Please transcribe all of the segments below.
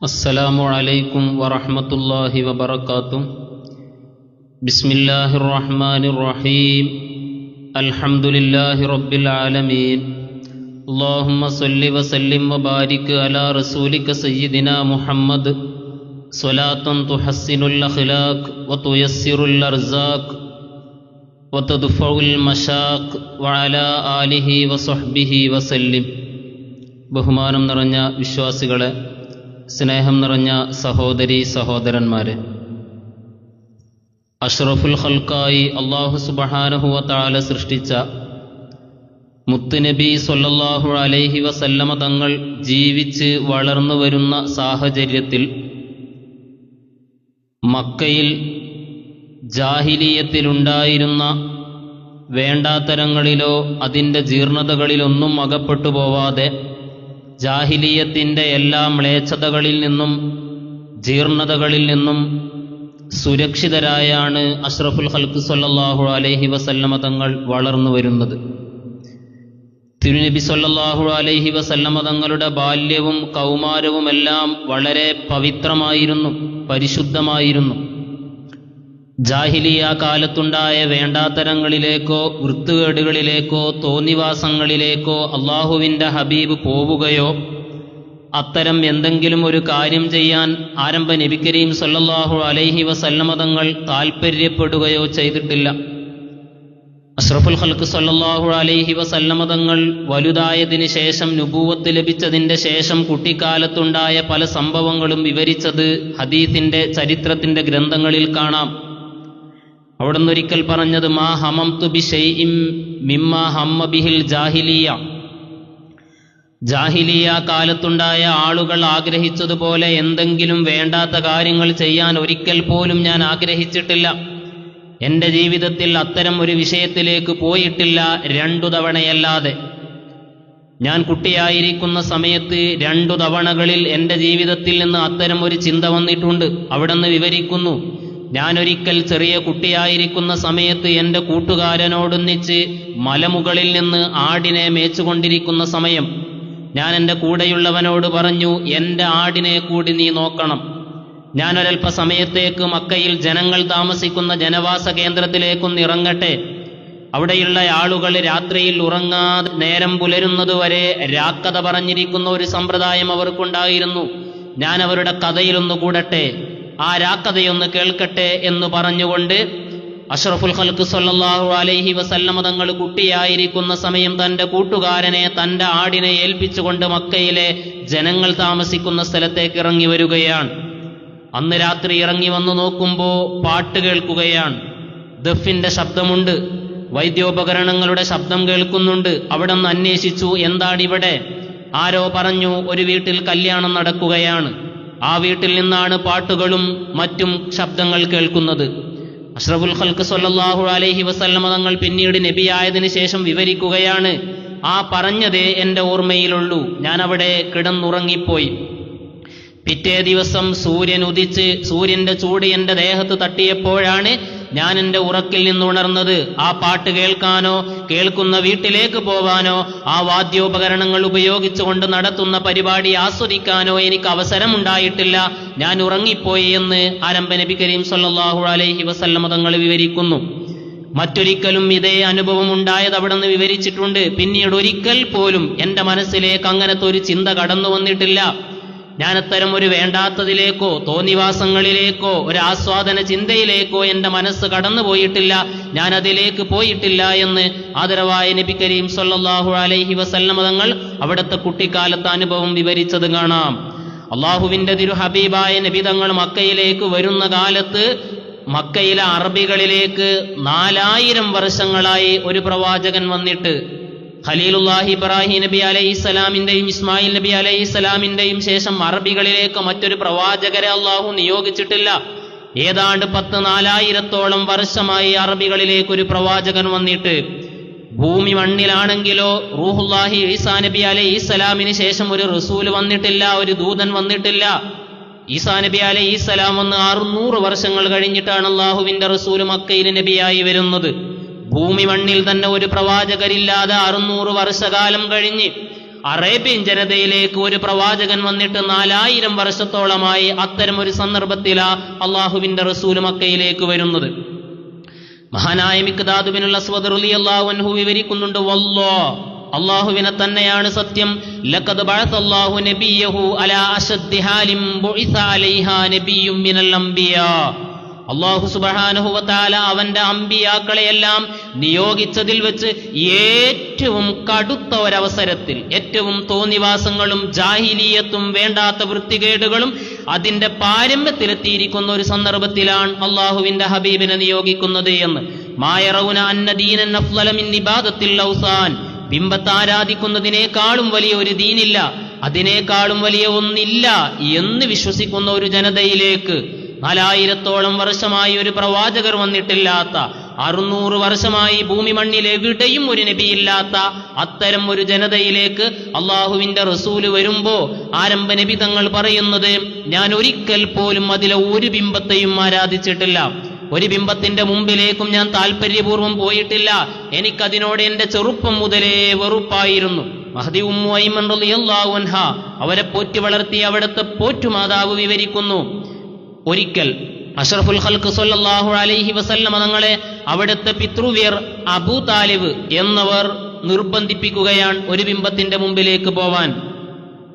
السلام عليكم ورحمة الله وبركاته. بسم الله الرحمن الرحيم. الحمد لله رب العالمين. اللهم صل وسلم وبارك على رسولك سيدنا محمد صلاة تحسن الأخلاق وتيسر الأرزاق وتدفع المشاق وعلى آله وصحبه وسلم. ബഹുമാനം നിറഞ്ഞ വിശ്വാസികളെ, സ്നേഹം നിറഞ്ഞ സഹോദരീ സഹോദരന്മാരെ, അഷ്റഫുൽ ഖൽക്കായി അല്ലാഹു സുബ്ഹാനഹു വ തആല സൃഷ്ടിച്ച മുത്തുനബി സ്വല്ലല്ലാഹു അലൈഹി വസല്ലമ തങ്ങൾ ജീവിച്ച് വളർന്നു വരുന്ന സാഹചര്യത്തിൽ മക്കയിൽ ജാഹിലിയത്തിലുണ്ടായിരുന്ന വേണ്ടാത്തരങ്ങളിലോ അതിൻ്റെ ജീർണതകളിലൊന്നും അകപ്പെട്ടു പോവാതെ ജാഹിലിയത്തിൻ്റെ എല്ലാ മ്ലേച്ഛതകളിൽ നിന്നും ജീർണതകളിൽ നിന്നും സുരക്ഷിതരായാണ് അഷ്റഫുൽ ഖൽഖ് സ്വല്ലല്ലാഹു അലൈഹി വസല്ലമ തങ്ങൾ വളർന്നു വരുന്നത്. തിരുനബി സ്വല്ലല്ലാഹു അലൈഹി വസല്ലമ തങ്ങളുടെ ബാല്യവും കൗമാരവുമെല്ലാം വളരെ പവിത്രമായിരുന്നു, പരിശുദ്ധമായിരുന്നു. ജാഹിലിയ കാലത്തുണ്ടായ വേണ്ടാത്തരങ്ങളിലേക്കോ വൃത്തുകേടുകളിലേക്കോ തോന്നിവാസങ്ങളിലേക്കോ അള്ളാഹുവിൻ്റെ ഹബീബ് പോവുകയോ അത്തരം എന്തെങ്കിലും ഒരു കാര്യം ചെയ്യാൻ ആരംഭ നബി കരീം സല്ലല്ലാഹു അലൈഹി വസല്ലമ തങ്ങൾ താൽപ്പര്യപ്പെടുകയോ ചെയ്തിട്ടില്ല. അഷ്റഫുൽ ഖൽഖ് സല്ലല്ലാഹു അലൈഹി വസല്ലമ തങ്ങൾ വലുതായതിന് ശേഷം, നുബൂവത്ത് ലഭിച്ചതിൻ്റെ ശേഷം കുട്ടിക്കാലത്തുണ്ടായ പല സംഭവങ്ങളും വിവരിച്ചത് ഹദീസിൻ്റെ ചരിത്രത്തിൻ്റെ ഗ്രന്ഥങ്ങളിൽ കാണാം. അവിടെ നിന്നൊരിക്കൽ പറഞ്ഞത്, മാ ഹമംതു ബിശൈഇം മിമ്മാ ഹമ്മ ബിഹിൽ ജാഹിലിയ. ജാഹിലിയ കാലത്തുണ്ടായ ആളുകൾ ആഗ്രഹിച്ചതുപോലെ എന്തെങ്കിലും വേണ്ടാത്ത കാര്യങ്ങൾ ചെയ്യാൻ ഒരിക്കൽ പോലും ഞാൻ ആഗ്രഹിച്ചിട്ടില്ല. എൻ്റെ ജീവിതത്തിൽ അത്തരം ഒരു വിഷയത്തിലേക്ക് പോയിട്ടില്ല, 2 തവണയല്ലാതെ. ഞാൻ കുട്ടിയായിരിക്കുന്ന സമയത്ത് 2 തവണകളിൽ എൻ്റെ ജീവിതത്തിൽ നിന്ന് അത്തരം ഒരു ചിന്ത വന്നിട്ടുണ്ട്. അവിടെ നിന്ന് വിവരിക്കുന്നു, ഞാനൊരിക്കൽ ചെറിയ കുട്ടിയായിരിക്കുന്ന സമയത്ത് എൻ്റെ കൂട്ടുകാരനോടൊന്നിച്ച് മലമുകളിൽ നിന്ന് ആടിനെ മേച്ചുകൊണ്ടിരിക്കുന്ന സമയം ഞാൻ എൻ്റെ കൂടെയുള്ളവനോട് പറഞ്ഞു, എൻ്റെ ആടിനെ കൂടി നീ നോക്കണം. ഞാനൊരൽപ്പ സമയത്തേക്ക് മക്കയിൽ ജനങ്ങൾ താമസിക്കുന്ന ജനവാസ കേന്ദ്രത്തിലേക്കൊന്ന് ഇറങ്ങട്ടെ. അവിടെയുള്ള ആളുകൾ രാത്രിയിൽ ഉറങ്ങാതെ നേരം പുലരുന്നതുവരെ രാക്കഥ പറഞ്ഞിരിക്കുന്ന ഒരു സമ്പ്രദായം അവർക്കുണ്ടായിരുന്നു. ഞാൻ അവരുടെ കഥയിലൊന്ന് കൂടട്ടെ, ആ രാക്കഥയൊന്ന് കേൾക്കട്ടെ എന്ന് പറഞ്ഞുകൊണ്ട് അഷ്റഫുൽ ഖൽഖ് സ്വല്ലല്ലാഹു അലൈഹി വസല്ലമ തങ്ങൾ കുട്ടിയായിരിക്കുന്ന സമയം തൻ്റെ കൂട്ടുകാരനെ, തൻ്റെ ആടിനെ ഏൽപ്പിച്ചുകൊണ്ട് മക്കയിലെ ജനങ്ങൾ താമസിക്കുന്ന സ്ഥലത്തേക്ക് ഇറങ്ങി വരികയാണ്. അന്ന് രാത്രി ഇറങ്ങി വന്നു നോക്കുമ്പോൾ പാട്ട് കേൾക്കുകയാണ്. ദഫിൻ്റെ ശബ്ദമുണ്ട്, വൈദ്യോപകരണങ്ങളുടെ ശബ്ദം കേൾക്കുന്നുണ്ട്. അവിടെ നിന്ന് അന്വേഷിച്ചു, എന്താണിവിടെ? ആരോ പറഞ്ഞു, ഒരു വീട്ടിൽ കല്യാണം നടക്കുകയാണ്. ആ വീട്ടിൽ നിന്നാണ് പാട്ടുകളും മറ്റും ശബ്ദങ്ങൾ കേൾക്കുന്നത്. അഷ്റഫുൽ ഖൽഖ് സ്വല്ലല്ലാഹു അലൈഹി വസല്ലമ തങ്ങൾ പിന്നീട് നബിയായതിനു ശേഷം വിവരിക്കുകയാണ്, ആ പറഞ്ഞതേ എൻ്റെ ഓർമ്മയിലുള്ളൂ. ഞാൻ അവിടെ കിടന്നുറങ്ങിപ്പോയി. പിറ്റേ ദിവസം സൂര്യൻ ഉദിച്ച് സൂര്യന്റെ ചൂട് എൻ്റെ ദേഹത്ത് തട്ടിയപ്പോഴാണ് ഞാൻ എൻ്റെ ഉറക്കിൽ നിന്നുണർന്നത്. ആ പാട്ട് കേൾക്കാനോ കേൾക്കുന്ന വീട്ടിലേക്ക് പോവാനോ ആ വാദ്യോപകരണങ്ങൾ ഉപയോഗിച്ചുകൊണ്ട് നടത്തുന്ന പരിപാടി ആസ്വദിക്കാനോ എനിക്ക് അവസരമുണ്ടായിട്ടില്ല. ഞാൻ ഉറങ്ങിപ്പോയി എന്ന് ആരംഭ നബി കരീം സല്ലല്ലാഹു അലൈഹി വസല്ലമ തങ്ങൾ വിവരിക്കുന്നു. മറ്റൊരിക്കലും ഇതേ അനുഭവം ഉണ്ടായത് അവിടെ നിന്ന് വിവരിച്ചിട്ടുണ്ട്. പിന്നീട് ഒരിക്കൽ പോലും എൻ്റെ മനസ്സിലേക്ക് അങ്ങനത്തെ ഒരു ചിന്ത കടന്നു വന്നിട്ടില്ല. ഞാനത്തരം ഒരു വേണ്ടാത്തതിലേക്കോ തോന്നിവാസങ്ങളിലേക്കോ ഒരു ആസ്വാദന ചിന്തയിലേക്കോ എൻ്റെ മനസ്സ് കടന്നു പോയിട്ടില്ല, ഞാൻ അതിലേക്ക് പോയിട്ടില്ല എന്ന് ആദരവായ നബി കരീം സല്ലല്ലാഹു അലൈഹി വസല്ലമ തങ്ങൾ അവിടുത്തെ കുട്ടിക്കാലത്തെ അനുഭവം വിവരിച്ചത് കാണാം. അള്ളാഹുവിൻ്റെ തിരു ഹബീബായ നബി തങ്ങൾ മക്കയിലേക്ക് വരുന്ന കാലത്ത് മക്കയിലെ അറബികളിലേക്ക് 4000 വർഷങ്ങളായി ഒരു പ്രവാചകൻ വന്നിട്ട്, ഖലീലുല്ലാഹി ഇബ്രാഹിം നബി അലൈഹിസ്സലാമിൻ്റെയും ഇസ്മായിൽ നബി അലൈഹിസ്സലാമിൻ്റെയും ശേഷം അറബികളിലേക്ക് മറ്റൊരു പ്രവാചകരെ അള്ളാഹു നിയോഗിച്ചിട്ടില്ല. ഏതാണ്ട് 4000-ഓളം വർഷമായി അറബികളിലേക്ക് ഒരു പ്രവാചകൻ വന്നിട്ട്. ഭൂമി മണ്ണിലാണെങ്കിലോ റൂഹുല്ലാഹി ഈസാ നബി അലൈഹിസ്സലാമിന് ശേഷം ഒരു റസൂൽ വന്നിട്ടില്ല, ഒരു ദൂതൻ വന്നിട്ടില്ല. ഈസാ നബി അലൈഹിസ്സലാം വന്ന് 600 വർഷങ്ങൾ കഴിഞ്ഞിട്ടാണ് അള്ളാഹുവിൻ്റെ റസൂൽ മക്കയിൽ നബിയായി വരുന്നത്. ഭൂമി മണ്ണിൽ തന്നെ ഒരു പ്രവാചകരില്ലാതെ 600 വർഷകാലം കഴിഞ്ഞ് അറേബ്യൻ ജനതയിലേക്ക് ഒരു പ്രവാചകൻ വന്നിട്ട് 4000 വർഷത്തോളമായി അത്തരം ഒരു സന്ദർഭത്തിലാ അള്ളാഹുവിന്റെ റസൂൽ മക്കയിലേക്ക് വരുന്നത്. മഹാനായ മിഖ്ദാദ് ബിനുൽ അസ്വദ് റളിയല്ലാഹു അൻഹു വിവരിക്കുന്നുണ്ട്, വല്ലാഹ്, അള്ളാഹുവിനെ തന്നെയാണ് സത്യം, ലഖദ് ബഅസല്ലാഹു നബിയഹു അലാ അശദ്ദി ഹാലിൻ ബുഇസ അലൈഹാ നബിയ്യും മിനൽ അംബിയാ. അള്ളാഹു സുബ്ഹാനഹു വ തആല അവന്റെ അമ്പിയാക്കളെയെല്ലാം നിയോഗിച്ചതിൽ വെച്ച് ഏറ്റവും കടുത്ത ഒരവസരത്തിൽ, ഏറ്റവും തോന്നിവാസങ്ങളും ജാഹിലിയത്തും വേണ്ടാത്ത വൃത്തികേടുകളും അതിന്റെ പാരമ്യത്തിലെത്തിയിരിക്കുന്ന ഒരു സന്ദർഭത്തിലാണ് അള്ളാഹുവിന്റെ ഹബീബിനെ നിയോഗിക്കുന്നത് എന്ന്. മായറൗന അന്ന ദീനൻ അഫ്ളല മിൻ ഇബാദത്തിൽ ഔസാൻ, ബിംബത്തെ ആരാധിക്കുന്നതിനേക്കാളും വലിയ ഒരു ദീനില്ല, അതിനേക്കാളും വലിയ ഒന്നില്ല എന്ന് വിശ്വസിക്കുന്ന ഒരു ജനതയിലേക്ക് 4000 വർഷമായി ഒരു പ്രവാചകർ വന്നിട്ടില്ലാത്ത, 600 വർഷമായി ഭൂമി മണ്ണിൽ എവിടെയും ഒരു നബിയില്ലാത്ത അത്തരം ഒരു ജനതയിലേക്ക് അള്ളാഹുവിന്റെ റസൂല് വരുമ്പോ ആരംഭ നബി തങ്ങൾ പറയുന്നത്, ഞാൻ ഒരിക്കൽ പോലും അതിലെ ഒരു ബിംബത്തെയും ആരാധിച്ചിട്ടില്ല, ഒരു ബിംബത്തിന്റെ മുമ്പിലേക്കും ഞാൻ താല്പര്യപൂർവ്വം പോയിട്ടില്ല, എനിക്കതിനോട് എന്റെ ചെറുപ്പം മുതലേ വെറുപ്പായിരുന്നു. മഹദി ഉമ്മു ഐമൻ റളിയല്ലാഹു അൻഹ അവരെ പോറ്റി വളർത്തിയ അവിടുത്തെ പോറ്റുമാതാവ് വിവരിക്കുന്നു, ഒരിക്കൽ അഷ്റഫുൽ ഖൽഖ് സ്വല്ലല്ലാഹു അലൈഹി വസല്ലം തങ്ങളെ അവിടുത്തെ പിതൃവ്യർ അബൂ താലിബ് എന്നവർ നിർബന്ധിപ്പിക്കുകയാണ് ഒരു ബിംബത്തിന്റെ മുമ്പിലേക്ക് പോവാൻ.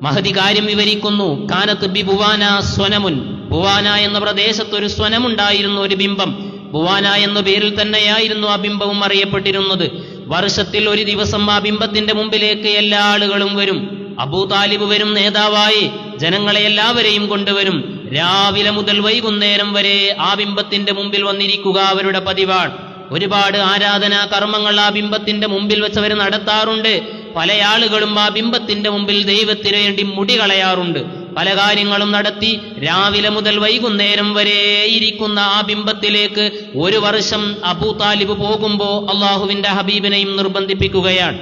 മഹദി കാര്യം വിവരിക്കുന്നു, കാനത്ത് ബി ബുവാന സ്വനമുൻ, ബുവാന എന്ന പ്രദേശത്ത് ഒരു സ്വനമുണ്ടായിരുന്നു, ഒരു ബിംബം. ബുവാന എന്ന പേരിൽ തന്നെയായിരുന്നു ആ ബിംബവും അറിയപ്പെട്ടിരുന്നത്. വർഷത്തിൽ ഒരു ദിവസം ആ ബിംബത്തിന്റെ മുമ്പിലേക്ക് എല്ലാ ആളുകളും വരും. അബൂ താലിബ് വരും, നേതാവായി ജനങ്ങളെ എല്ലാവരെയും കൊണ്ടുവരും. രാവിലെ മുതൽ വൈകുന്നേരം വരെ ആ ബിംബത്തിന്റെ മുമ്പിൽ വന്നിരിക്കുക അവരുടെ പതിവാണ്. ഒരുപാട് ആരാധനാ കർമ്മങ്ങൾ ആ ബിംബത്തിന്റെ മുമ്പിൽ വെച്ചവർ നടത്താറുണ്ട്. പല ആളുകളും ആ ബിംബത്തിന്റെ മുമ്പിൽ ദൈവത്തിന് വേണ്ടി മുടി കളയാറുണ്ട്. പല കാര്യങ്ങളും നടത്തി രാവിലെ മുതൽ വൈകുന്നേരം വരെ ഇരിക്കുന്ന ആ ബിംബത്തിലേക്ക് ഒരു വർഷം അബൂ താലിബ് പോകുമ്പോ അള്ളാഹുവിന്റെ ഹബീബിനെയും നിർബന്ധിപ്പിക്കുകയാണ്.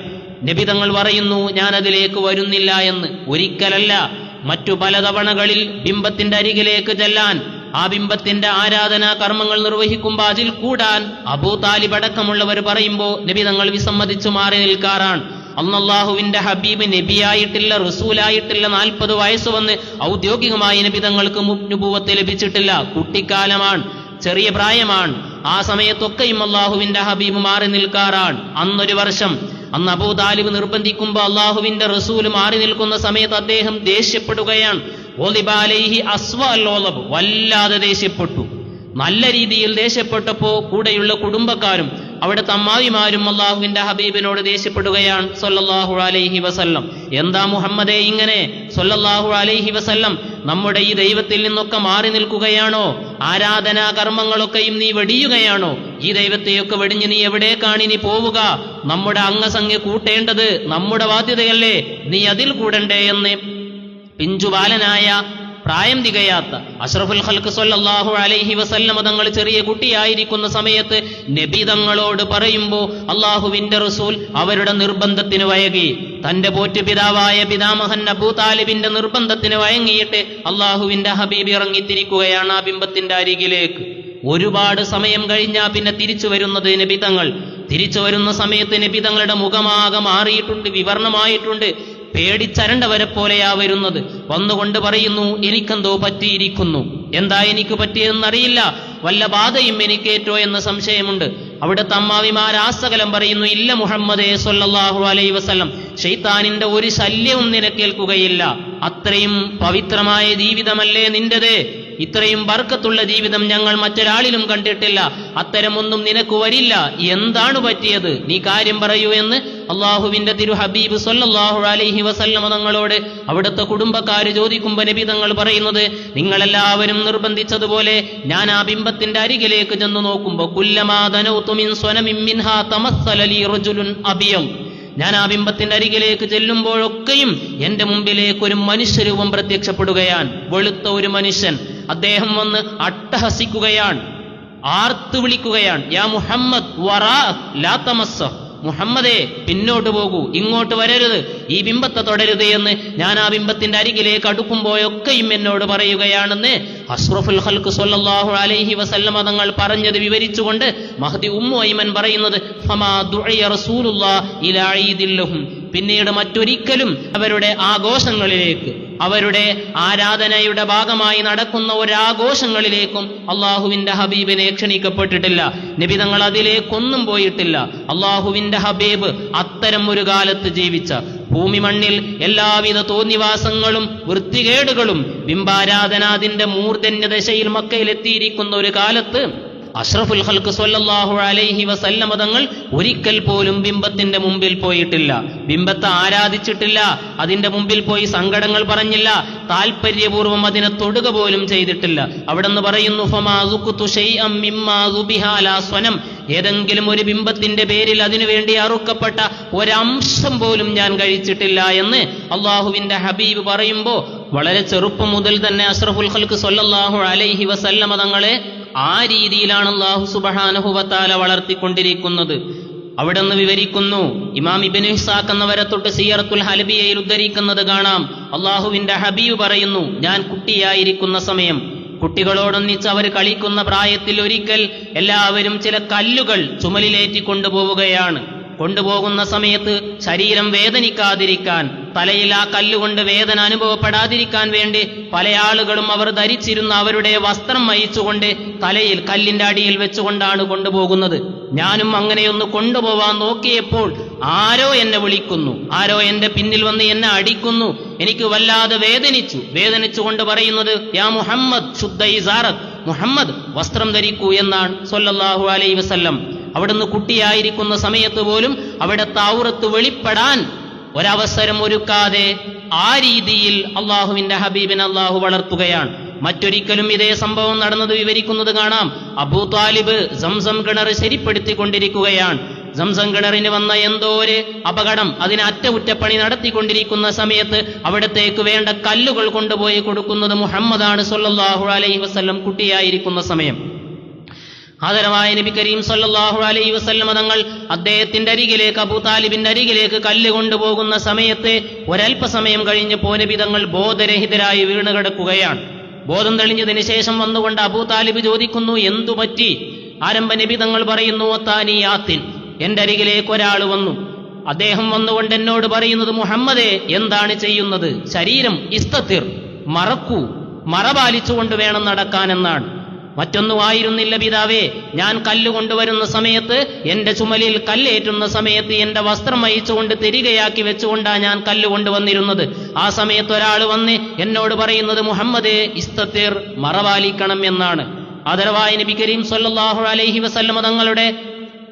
നബി തങ്ങൾ പറയുന്നു, ഞാൻ അതിലേക്ക് വരുന്നില്ല എന്ന്. ഒരിക്കലല്ല, മറ്റു പലതവണകളിൽ ബിംബത്തിന്റെ അരികിലേക്ക് ചെല്ലാൻ, ആ ബിംബത്തിന്റെ ആരാധനാ കർമ്മങ്ങൾ നിർവഹിക്കുമ്പോൾ അതിൽ കൂടാൻ അബൂ താലിബ് അടക്കമുള്ളവർ പറയുമ്പോൾ നബി തങ്ങൾ വിസമ്മതിച്ചു മാറി നിൽക്കാറാണ്. അല്ലാഹുവിന്റെ ഹബീബ് നബിയായിട്ടില്ല, റസൂലായിട്ടില്ല, 40 വയസ്സ് വന്ന് ഔദ്യോഗികമായി നബി തങ്ങൾക്ക് നുബുവത്ത് ലഭിച്ചിട്ടില്ല. കുട്ടിക്കാലമാണ്, ചെറിയ പ്രായമാണ്. ആ സമയത്തൊക്കെയും അല്ലാഹുവിന്റെ ഹബീബ് മാറി നിൽക്കാറാണ്. അന്നൊരു വർഷം, അന്ന് അബൂ താലിബ് നിർബന്ധിക്കുമ്പോൾ അള്ളാഹുവിന്റെ റസൂല് മാറി നിൽക്കുന്ന സമയത്ത് അദ്ദേഹം ദേഷ്യപ്പെടുകയാണ്. വല്ലാതെ ദേഷ്യപ്പെട്ടു. നല്ല രീതിയിൽ ദേഷ്യപ്പെട്ടപ്പോ കൂടെയുള്ള കുടുംബക്കാരും അവിടുത്തെ അമ്മാവിമാരും അള്ളാഹുവിന്റെ ഹബീബിനോട് ദേഷ്യപ്പെടുകയാണ് സല്ലല്ലാഹു അലൈഹി വസല്ലം. എന്താ മുഹമ്മദേ ഇങ്ങനെ? സല്ലല്ലാഹു അലൈഹി വസല്ലം, നമ്മുടെ ഈ ദൈവത്തിൽ നിന്നൊക്കെ മാറി നിൽക്കുകയാണോ? ആരാധനാ കർമ്മങ്ങളൊക്കെയും നീ വെടിയുകയാണോ? ഈ ദൈവത്തെയൊക്കെ വെടിഞ്ഞ് നീ എവിടേക്കാണ് ഇനി പോവുക? നമ്മുടെ അംഗസംഖ്യ കൂട്ടേണ്ടത് നമ്മുടെ ബാധ്യതയല്ലേ, നീ അതിൽ കൂടണ്ടേ എന്ന് പിഞ്ചുബാലനായ, പ്രായം തികയാത്ത അഷ്റഫുൽ ഖൽഖ് സ്വല്ലല്ലാഹു അലൈഹി വസല്ലം തങ്ങൾ ചെറിയ കുട്ടിയായിരിക്കുന്ന സമയത്ത് നബി തങ്ങളോട് പറയുമ്പോൾ അള്ളാഹുവിന്റെ റസൂൽ അവരുടെ നിർബന്ധത്തിന് വഴങ്ങി. തന്റെ പോറ്റുപിതാവായ പിതാമഹൻ അബൂ താലിബിന്റെ നിർബന്ധത്തിന് വഴങ്ങിയിട്ട് അള്ളാഹുവിന്റെ ഹബീബ് ഇറങ്ങിത്തിരിക്കുകയാണ് ആ ബിംബത്തിന്റെ അരികിലേക്ക്. ഒരുപാട് സമയം കഴിഞ്ഞാ പിന്നെ തിരിച്ചു വരുന്നത് നബി തങ്ങൾ. തിരിച്ചു വരുന്ന സമയത്ത് നബി തങ്ങളുടെ മുഖമാകെ മാറിയിട്ടുണ്ട്, വിവർണമായിട്ടുണ്ട്. പേടിച്ചരണ്ടവരെ പോലെയാ വരുന്നത്. വന്നുകൊണ്ട് പറയുന്നു, എനിക്കെന്തോ പറ്റിയിരിക്കുന്നു. എന്താ എനിക്ക് പറ്റിയതെന്നറിയില്ല, വല്ല ബാധയും എനിക്കേറ്റോ എന്ന സംശയമുണ്ട്. അവിടുത്തെ അമ്മാവിമാരാസകലം പറയുന്നു, ഇല്ല മുഹമ്മദേ സ്വല്ലല്ലാഹു അലൈഹി വസല്ലം, ശൈത്താനിന്റെ ഒരു ശല്യവും നിനക്കേൽക്കുകയില്ല. അത്രയും പവിത്രമായ ജീവിതമല്ലേ നിന്റേത്, ഇത്രയും ബർക്കത്തുള്ള ജീവിതം ഞങ്ങൾ മറ്റൊരാളിലും കണ്ടിട്ടില്ല, അത്തരമൊന്നും നിനക്ക് വരില്ല. എന്താണ് പറ്റിയത്, നീ കാര്യം പറയൂ എന്ന് അള്ളാഹുവിന്റെ തിരു ഹബീബ് സ്വല്ലല്ലാഹു അലൈഹി വസല്ലം തങ്ങളോട് അവിടുത്തെ കുടുംബക്കാര് ചോദിക്കുമ്പോൾ നബി തങ്ങൾ പറയുന്നത്, നിങ്ങളെല്ലാവരും നിർബന്ധിച്ചതുപോലെ ഞാൻ ആ ബിംബത്തിന്റെ അരികിലേക്ക് ചെന്ന് നോക്കുമ്പോ കുല്ലമാ ദനൗതു മിൻ സ്വനമിൻ മിൻഹാ തമസ്സല ലി റജുലുൻ അബിയം, ഞാൻ ആ ബിംബത്തിന്റെ അരികിലേക്ക് ചെല്ലുമ്പോഴൊക്കെയും എന്റെ മുമ്പിലേക്ക് ഒരു മനുഷ്യരൂപം പ്രത്യക്ഷപ്പെടുകയാണ്. വെളുത്ത ഒരു മനുഷ്യൻ. അദ്ദേഹം വന്ന് അട്ടഹസിക്കുകയാണ്, ആർത്തു വിളിക്കുകയാണ്, യാ മുഹമ്മദ് വറാ ലാ തമസ്സ, മുഹമ്മദേ പിന്നോട്ട് പോകൂ, ഇങ്ങോട്ട് വരരുത്, ഈ ബിംബത്തെ തുടരുത് എന്ന് ഞാൻ ആ ബിംബത്തിന്റെ അരികിലേക്ക് അടുക്കുമ്പോഴൊക്കെയും എന്നോട് പറയുകയാണെന്ന് അഷ്റഫുൽ ഖൽഖ് സ്വല്ലല്ലാഹു അലൈഹി വസല്ലം തങ്ങൾ പറഞ്ഞത് വിവരിച്ചുകൊണ്ട് മഹ്ദി ഉമ്മു ഐമൻ പറയുന്നത്, ഫമാ ദുഇയ റസൂലുള്ളാഹി ഇലാ ഈദിൽ ലഹും, പിന്നീട് മറ്റൊരിക്കലും അവരുടെ ആഘോഷങ്ങളിലേക്ക്, അവരുടെ ആരാധനയുടെ ഭാഗമായി നടക്കുന്ന ഒരാഘോഷങ്ങളിലേക്കും അള്ളാഹുവിന്റെ ഹബീബിനെ ക്ഷണിക്കപ്പെട്ടിട്ടില്ല. നബി തങ്ങൾ അതിലേക്കൊന്നും പോയിട്ടില്ല. അള്ളാഹുവിന്റെ ഹബീബ് അത്തരം ഒരു കാലത്ത് ജീവിച്ച, ഭൂമി മണ്ണിൽ എല്ലാവിധ തോന്നിവാസങ്ങളും വൃത്തികേടുകളും ബിംബാരാധനാദിന്റെ മൂർധന്യ ദശയിൽ മക്കയിലെത്തിയിരിക്കുന്ന ഒരു കാലത്ത് അഷ്റഫുൽ ഖൽഖ് സ്വല്ലല്ലാഹു അലൈഹി വസല്ലമ തങ്ങൾ ഒരിക്കൽ പോലും ബിംബത്തിന്റെ മുമ്പിൽ പോയിട്ടില്ല, ബിംബത്തെ ആരാധിച്ചിട്ടില്ല, അതിന്റെ മുമ്പിൽ പോയി സങ്കടങ്ങൾ പറഞ്ഞില്ല, താൽപര്യപൂർവ്വം അതിനെ തൊടുക പോലും ചെയ്തിട്ടില്ല. അവിടെന്ന് പറയുന്നു, ഫമാ സുഖ്തു ശൈഅം മിമ്മാ സുബിഹാ ലാ സ്വനം, ഏതെങ്കിലും ഒരു ബിംബത്തിന്റെ പേരിൽ അതിനുവേണ്ടി അറുക്കപ്പെട്ട ഒരംശം പോലും ഞാൻ കഴിച്ചിട്ടില്ല എന്ന് അള്ളാഹുവിന്റെ ഹബീബ് പറയുമ്പോ വളരെ ചെറുപ്പം മുതൽ തന്നെ അഷ്റഫുൽ ഖൽഖ് സ്വല്ലല്ലാഹു അലൈഹി വസല്ലമ തങ്ങളെ ആ രീതിയിലാണ് അല്ലാഹു സുബ്ഹാനഹു വ തആല വളർത്തിക്കൊണ്ടിരിക്കുന്നത്. അവിടെ നിന്ന് വിവരിക്കുന്നു, ഇമാം ഇബ്നു ഇസ്ഹാഖ് എന്നവരെ തൊട്ട് സിയറത്തുൽ ഹലബിയയിൽ ഉദ്ധരിക്കുന്നത് കാണാം. അള്ളാഹുവിന്റെ ഹബീബ് പറയുന്നു, ഞാൻ കുട്ടിയായിരിക്കുന്ന സമയം, കുട്ടികളോടൊന്നിച്ച് അവർ കളിക്കുന്ന പ്രായത്തിൽ ഒരിക്കൽ എല്ലാവരും ചില കല്ലുകൾ ചുമലിലേറ്റി കൊണ്ടുപോവുകയാണ്. കൊണ്ടുപോകുന്ന സമയത്ത് ശരീരം വേദനിക്കാതിരിക്കാൻ, തലയിൽ ആ കല്ലുകൊണ്ട് വേദന അനുഭവപ്പെടാതിരിക്കാൻ വേണ്ടി പല ആളുകളും അവർ ധരിച്ചിരുന്ന അവരുടെ വസ്ത്രം അയച്ചുകൊണ്ട് തലയിൽ കല്ലിന്റെ അടിയിൽ വെച്ചുകൊണ്ടാണ് കൊണ്ടുപോകുന്നത്. ഞാനും അങ്ങനെയൊന്ന് കൊണ്ടുപോവാൻ നോക്കിയപ്പോൾ ആരോ എന്നെ വിളിക്കുന്നു, ആരോ എന്റെ പിന്നിൽ വന്ന് എന്നെ അടിക്കുന്നു. എനിക്ക് വല്ലാതെ വേദനിച്ചുകൊണ്ട് പറയുന്നത്, യാ മുഹമ്മദ് ശുദ്ധ ഇസാറക്, മുഹമ്മദ് വസ്ത്രം ധരിക്കൂ എന്നാണ് സ്വല്ലല്ലാഹു അലൈഹി വസല്ലം. അവിടുന്ന് കുട്ടിയായിരിക്കുന്ന സമയത്ത് പോലും അവിടുത്തെ ഔറത്ത് വെളിപ്പെടാൻ ഒരവസരം ഒരുക്കാതെ ആ രീതിയിൽ അള്ളാഹുവിന്റെ ഹബീബിനെ അള്ളാഹു വളർത്തുകയാണ്. മറ്റൊരിക്കലും ഇതേ സംഭവം നടന്നത് വിവരിക്കുന്നത് കാണാം. അബൂ താലിബ് സംസം കിണർ ശരിപ്പെടുത്തിക്കൊണ്ടിരിക്കുകയാണ്. സംസം കിണറിന് വന്ന എന്തോ ഒരു അപകടം, അതിന് അറ്റകുറ്റപ്പണി നടത്തിക്കൊണ്ടിരിക്കുന്ന സമയത്ത് അവിടത്തേക്ക് വേണ്ട കല്ലുകൾ കൊണ്ടുപോയി കൊടുക്കുന്നത് മുഹമ്മദാണ് സ്വല്ലല്ലാഹു അലൈഹി വസല്ലം കുട്ടിയായിരിക്കുന്ന സമയം. ആദരവായ നബി കരീം സ്വല്ലല്ലാഹു അലൈഹി വസല്ലം തങ്ങൾ അദ്ദേഹത്തിന്റെ അരികിലേക്ക്, അബൂ താലിബിന്റെ അരികിലേക്ക് കല്ല് കൊണ്ടുപോകുന്ന സമയത്ത് ഒരല്പസമയം കഴിഞ്ഞപ്പോൾ നബി തങ്ങൾ ബോധരഹിതരായി വീണ് കിടക്കുകയാണ്. ബോധം തെളിഞ്ഞതിന് ശേഷം വന്നുകൊണ്ട് അബൂ താലിബ് ചോദിക്കുന്നു, എന്തു പറ്റി? ആരംഭ നബി തങ്ങൾ പറയുന്നു, താനിയാത്തിൻ, എന്റെ അരികിലേക്ക് ഒരാൾ വന്നു. അദ്ദേഹം വന്നുകൊണ്ട് എന്നോട് പറയുന്നത്, മുഹമ്മദേ എന്താണ് ചെയ്യുന്നത്? ശരീരം ഇസ്തത്തിർ, മറക്കൂ, മറപാലിച്ചുകൊണ്ട് വേണം നടക്കാനെന്നാണ്. മറ്റൊന്നും ആയിരുന്നില്ല പിതാവേ, ഞാൻ കല്ല് കൊണ്ടുവരുന്ന സമയത്ത്, എന്റെ ചുമലിൽ കല്ലേറ്റുന്ന സമയത്ത് എന്റെ വസ്ത്രം അയച്ചുകൊണ്ട് തിരികെയാക്കി വെച്ചുകൊണ്ടാണ് ഞാൻ കല്ല് കൊണ്ടുവന്നിരുന്നത്. ആ സമയത്ത് ഒരാൾ വന്ന് എന്നോട് പറയുന്നത്, മുഹമ്മദേ ഇസ്തത്തിർ, മറപാലിക്കണം എന്നാണ്. ആദരവായ നബി കരീം സ്വല്ലല്ലാഹു അലൈഹി വസല്ലം തങ്ങളുടെ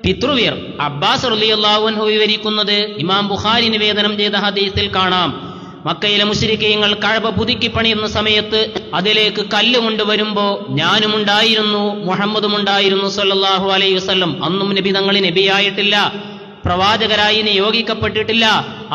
പിതൃവ്യർ അബ്ബാസ് റളിയല്ലാഹു അൻഹു വിവരിക്കുന്നത് ഇമാം ബുഖാരി നിവേദനം ചെയ്ത ഹദീസിൽ കാണാം. മക്കയിലെ മുശ്രിക്കീങ്ങൾ കഅബ പുതുക്കി പണിയുന്ന സമയത്ത് അതിലേക്ക് കല്ല് കൊണ്ടുവരുമ്പോ ഞാനും ഉണ്ടായിരുന്നു, മുഹമ്മദും ഉണ്ടായിരുന്നു സ്വല്ലല്ലാഹു അലൈഹി വസല്ലം. അന്നും നബി തങ്ങൾ നബിയായിട്ടില്ല, പ്രവാചകരായി നിയോഗിക്കപ്പെട്ടിട്ടില്ല.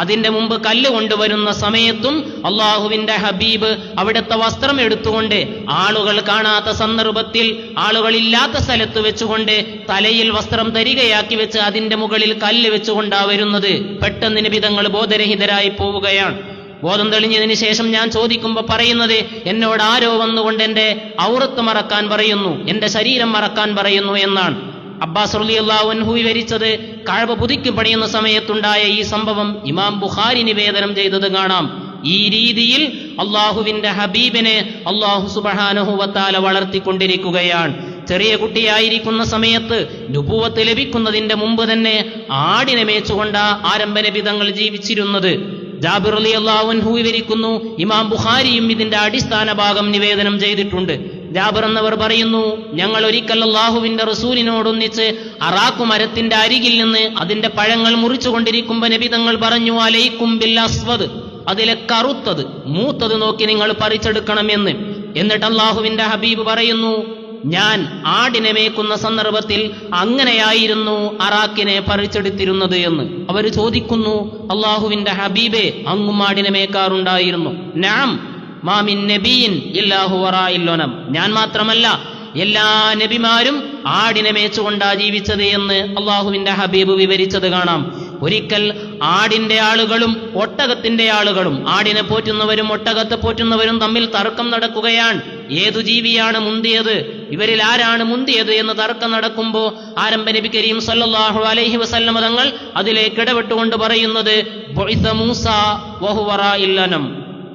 അതിന്റെ മുമ്പ് കല്ല് കൊണ്ടുവരുന്ന സമയത്തും അള്ളാഹുവിന്റെ ഹബീബ് അവിടുത്തെ വസ്ത്രം എടുത്തുകൊണ്ട് ആളുകൾ കാണാത്ത സന്ദർഭത്തിൽ, ആളുകളില്ലാത്ത സ്ഥലത്ത് വെച്ചുകൊണ്ട് തലയിൽ വസ്ത്രം തരികയാക്കി വെച്ച് അതിന്റെ മുകളിൽ കല്ല് വെച്ചുകൊണ്ടാ വരുന്നത്. പെട്ടെന്ന് നബി തങ്ങൾ ബോധരഹിതരായി പോവുകയാണ്. ബോധം തെളിഞ്ഞതിന് ശേഷം ഞാൻ ചോദിക്കുമ്പോൾ പറയുന്നത്, എന്നോട് ആരോ വന്നുകൊണ്ട് എന്റെ ഔറത്ത് മറക്കാൻ പറയുന്നു, എന്റെ ശരീരം മറക്കാൻ പറയുന്നു എന്നാണ്. അബ്ബാസ് റളിയല്ലാഹു അൻഹു വിവരിച്ചത്, കഅബ പുതുക്കി പണിയുന്ന സമയത്തുണ്ടായ ഈ സംഭവം ഇമാം ബുഖാരി നിവേദനം ചെയ്തത് കാണാം. ഈ രീതിയിൽ അള്ളാഹുവിന്റെ ഹബീബിനെ അള്ളാഹു സുബ്ഹാനഹു വ തആല വളർത്തിക്കൊണ്ടിരിക്കുകയാണ്. ചെറിയ കുട്ടിയായിരിക്കുന്ന സമയത്ത്, നുബുവത്ത് ലഭിക്കുന്നതിന്റെ മുമ്പ് തന്നെ ആടിനെ മേച്ചുകൊണ്ട ആരംഭ നബി തങ്ങൾ ജീവിച്ചിരുന്നത്. ജാബിർ റളിയല്ലാഹു അൻഹു വിവരിക്കുന്നു, ഇമാം ബുഖാരിയും ഇതിന്റെ അടിസ്ഥാന ഭാഗം നിവേദനം ചെയ്തിട്ടുണ്ട്. ജാബിർ എന്നവർ പറയുന്നു, ഞങ്ങൾ ഒരിക്കൽ അല്ലാഹുവിന്റെ റസൂലിനോടൊന്നിച്ച് അറാഖു മരത്തിന്റെ അരികിൽ നിന്ന് അതിന്റെ പഴങ്ങൾ മുറിച്ചുകൊണ്ടിരിക്കുമ്പോൾ നബി തങ്ങൾ പറഞ്ഞു, അലൈക്കും ബിൽ അസ്വദ്, അതിലെ കറുത്തത് മൂത്തത് നോക്കി നിങ്ങൾ പറിച്ചെടുക്കണമെന്ന്. എന്നിട്ട് അല്ലാഹുവിന്റെ ഹബീബ് പറയുന്നു, ഞാൻ ആടിനെ മേക്കുന്ന സന്ദർഭത്തിൽ അങ്ങനെയായിരുന്നു അറാഖിനെ പറിച്ചെടുത്തിരുന്നത് എന്ന്. അവർ ചോദിക്കുന്നു, അള്ളാഹുവിന്റെ ഹബീബെ അങ്ങും ആടിനെ മേക്കാറുണ്ടായിരുന്നു? നഅം മാ മിൻ നബിയിൻ ഇല്ലാ ഹുവ റാഇൽ ഗനം, ഞാൻ മാത്രമല്ല എല്ലാ നബിമാരും ആടിനെ മേച്ചുകൊണ്ടാ ജീവിച്ചത് എന്ന് അള്ളാഹുവിന്റെ ഹബീബ് വിവരിച്ചത് കാണാം. ഒരിക്കൽ ആടിന്റെ ആളുകളും ഒട്ടകത്തിന്റെ ആളുകളും, ആടിനെ പോറ്റുന്നവരും ഒട്ടകത്തെ പോറ്റുന്നവരും തമ്മിൽ തർക്കം നടക്കുകയാണ്. ഏതു ജീവിയാണ് മുന്തിയത്, ഇവരിൽ ആരാണ് മുന്തിയത് എന്ന് തർക്കം നടക്കുമ്പോൾ ആരംഭ നബി കരീം സല്ലല്ലാഹു അലൈഹി വസല്ലം തങ്ങൾ അതിലേക്ക് ഇടപെട്ടുകൊണ്ട് പറയുന്നത് ബുഇസ മൂസ വഹുവ റാഇൽ ഗനം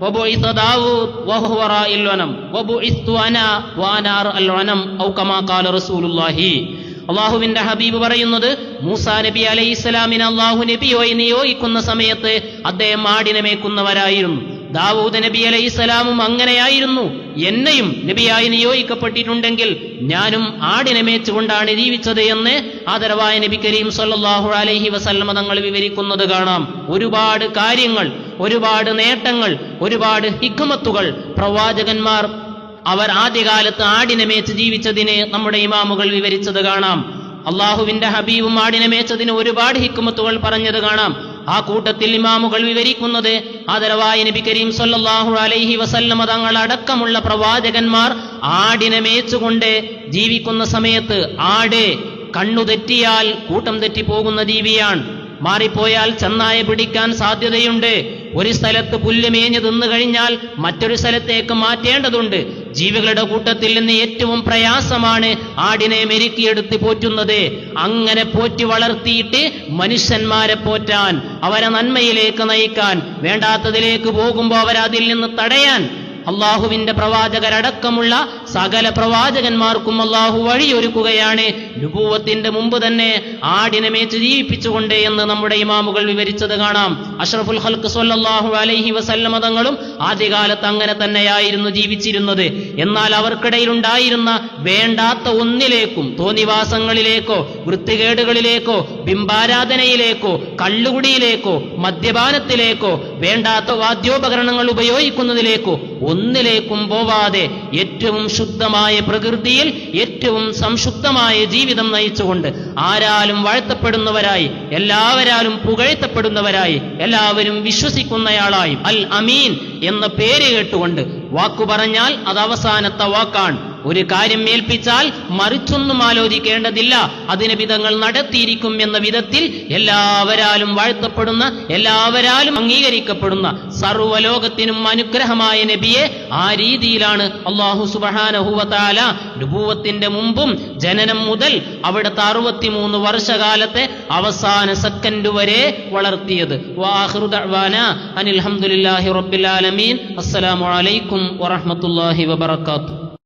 വബുഇസ ദാവൂദ് വഹുവ റാഇൽ ഗനം വബുഇസ്തു അനാ വഅനാ അൽ ഗനം ഔ കമാ ഖാല റസൂലുള്ളാഹി. അള്ളാഹുവിന്റെ ഹബീബ് പറയുന്നത്, മൂസാ നബി അലൈഹിസ്സലാമിനെ അള്ളാഹു നബിയായി നിയോഗിക്കുന്ന സമയത്ത് അദ്ദേഹം ആടിനെ മേക്കുന്നവരായിരുന്നു. ദാവൂദ് നബി അലൈഹിസ്സലാമും അങ്ങനെയായിരുന്നു. എന്നെയും നബിയായി നിയോഗിക്കപ്പെട്ടിട്ടുണ്ടെങ്കിൽ ഞാനും ആടിനെ മേച്ചുകൊണ്ടാണ് ജീവിച്ചത് എന്ന് ആദരവായ നബി കരീം സല്ലല്ലാഹു അലൈഹി വസല്ലം തങ്ങൾ വിവരിക്കുന്നത് കാണാം. ഒരുപാട് കാര്യങ്ങൾ, ഒരുപാട് നേട്ടങ്ങൾ, ഒരുപാട് ഹിക്മത്തുകൾ പ്രവാചകന്മാർ അവർ ആദ്യകാലത്ത് ആടിനെ മേച്ച് ജീവിച്ചതിന് നമ്മുടെ ഇമാമുകൾ വിവരിച്ചത് കാണാം. അള്ളാഹുവിന്റെ ഹബീബും ആടിനെ മേച്ചതിന് ഒരുപാട് ഹിക്മത്തുകൾ പറഞ്ഞത് കാണാം. ആ കൂട്ടത്തിൽ ഇമാമുകൾ വിവരിക്കുന്നത്, ആദരവായ നബി കരീം സല്ലല്ലാഹു അലൈഹി വസല്ലം തങ്ങൾ അടക്കമുള്ള പ്രവാചകന്മാർ ആടിനെ മേച്ചുകൊണ്ട് ജീവിക്കുന്ന സമയത്ത് ആട് കണ്ണു തെറ്റിയാൽ കൂട്ടം തെറ്റിപ്പോകുന്ന ജീവിയാണ്. മാറിപ്പോയാൽ ചെന്നായ പിടിക്കാൻ സാധ്യതയുണ്ട്. ഒരു സ്ഥലത്ത് പുല്ല് മേഞ്ഞു തിന്നു കഴിഞ്ഞാൽ മറ്റൊരു സ്ഥലത്തേക്ക് മാറ്റേണ്ടതുണ്ട്. ജീവികളുടെ കൂട്ടത്തിൽ നിന്ന് ഏറ്റവും പ്രയാസമാണ് ആടിനെ മെരുക്കിയെടുത്ത് പോറ്റുന്നത്. അങ്ങനെ പോറ്റി വളർത്തിയിട്ട് മനുഷ്യന്മാരെ പോറ്റാൻ, അവരെ നന്മയിലേക്ക് നയിക്കാൻ, വേണ്ടാത്തതിലേക്ക് പോകുമ്പോൾ അവരതിൽ നിന്ന് തടയാൻ അള്ളാഹുവിന്റെ പ്രവാചകരടക്കമുള്ള സകല പ്രവാചകന്മാർക്കും അള്ളാഹു വഴിയൊരുക്കുകയാണ് നുബുവത്തിന്റെ മുമ്പ് തന്നെ ആടിനെ മേച്ച് ജീവിപ്പിച്ചുകൊണ്ട് എന്ന് നമ്മുടെ ഇമാമുകൾ വിവരിച്ചത് കാണാം. അഷ്റഫുൽ ഖൽഖ് സ്വല്ലല്ലാഹു അലൈഹി വസല്ലം തങ്ങളും ആദ്യകാലത്ത് അങ്ങനെ തന്നെയായിരുന്നു ജീവിച്ചിരുന്നത്. എന്നാൽ അവർക്കിടയിലുണ്ടായിരുന്ന വേണ്ടാത്ത ഒന്നിലേക്കും, തോന്നിവാസങ്ങളിലേക്കോ വൃത്തികേടുകളിലേക്കോ ബിംബാരാധനയിലേക്കോ കള്ളുകുടിയിലേക്കോ മദ്യപാനത്തിലേക്കോ വേണ്ടാത്ത വാദ്യോപകരണങ്ങൾ ഉപയോഗിക്കുന്നതിലേക്കോ ഒന്നിലേക്കും പോവാതെ ഏറ്റവും ശുദ്ധമായ പ്രകൃതിയിൽ ഏറ്റവും സംശുദ്ധമായ ജീവിതം നയിച്ചുകൊണ്ട് ആരാലും വാഴ്ത്തപ്പെടുന്നവരായി, എല്ലാവരാലും പുകഴ്ത്തപ്പെടുന്നവരായി, എല്ലാവരും വിശ്വസിക്കുന്നയാളായി അൽ അമീൻ എന്ന പേര് കേട്ടുകൊണ്ട് വാക്കു പറഞ്ഞാൽ അത് അവസാനത്തെ വാക്കാണ്. ഒരു കാര്യം ഏൽപ്പിച്ചാൽ മറിച്ചൊന്നും ആലോചിക്കേണ്ടതില്ല, അതിന് വിധങ്ങൾ നടത്തിയിരിക്കും എന്ന വിധത്തിൽ എല്ലാവരാലും വാഴ്ത്തപ്പെടുന്ന, എല്ലാവരാലും അംഗീകരിക്കപ്പെടുന്ന, സർവ്വലോകത്തിനും അനുഗ്രഹമായ നബിയെ ആ രീതിയിലാണ് അല്ലാഹു സുബ്ഹാനഹു വ തആല നുബുവത്തിന്റെ മുമ്പും ജനനം മുതൽ അവിടുത്തെ 63 വർഷകാലത്തെ അവസാന സെക്കൻഡ് വരെ വളർത്തിയത്. വആഖിറു ദഅ്വാനാ അനിൽ ഹംദുലില്ലാഹി റബ്ബിൽ ആലമീൻ. അസ്സലാമു അലൈക്കും വറഹ്മത്തുള്ളാഹി വബറകാതുഹു.